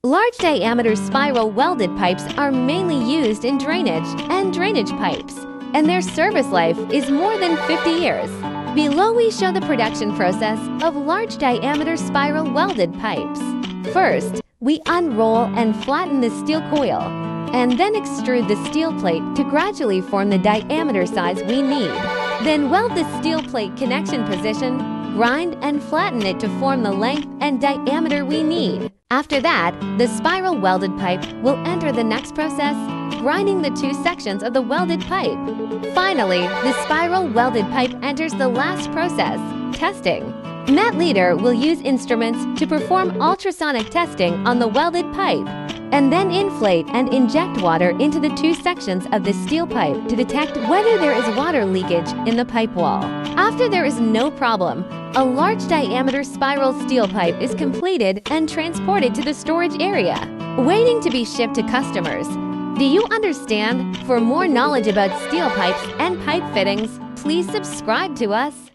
Large diameter spiral welded pipes are mainly used in drainage and drainage pipes, and their service life is more than 50 years. Below we show the production process of large diameter spiral welded pipes. First, we unroll and flatten the steel coil, and then extrude the steel plate to gradually form the diameter size we need. Then weld the steel plate connection position, grind and flatten it to form the length and diameter we need. After that, the spiral welded pipe will enter the next process, grinding the two sections of the welded pipe. Finally, the spiral welded pipe enters the last process, testing. Metleader will use instruments to perform ultrasonic testing on the welded pipe, and then inflate and inject water into the two sections of the steel pipe to detect whether there is water leakage in the pipe wall. After there is no problem, a large diameter spiral steel pipe is completed and transported to the storage area, waiting to be shipped to customers. Do you understand? For more knowledge about steel pipes and pipe fittings, please subscribe to us.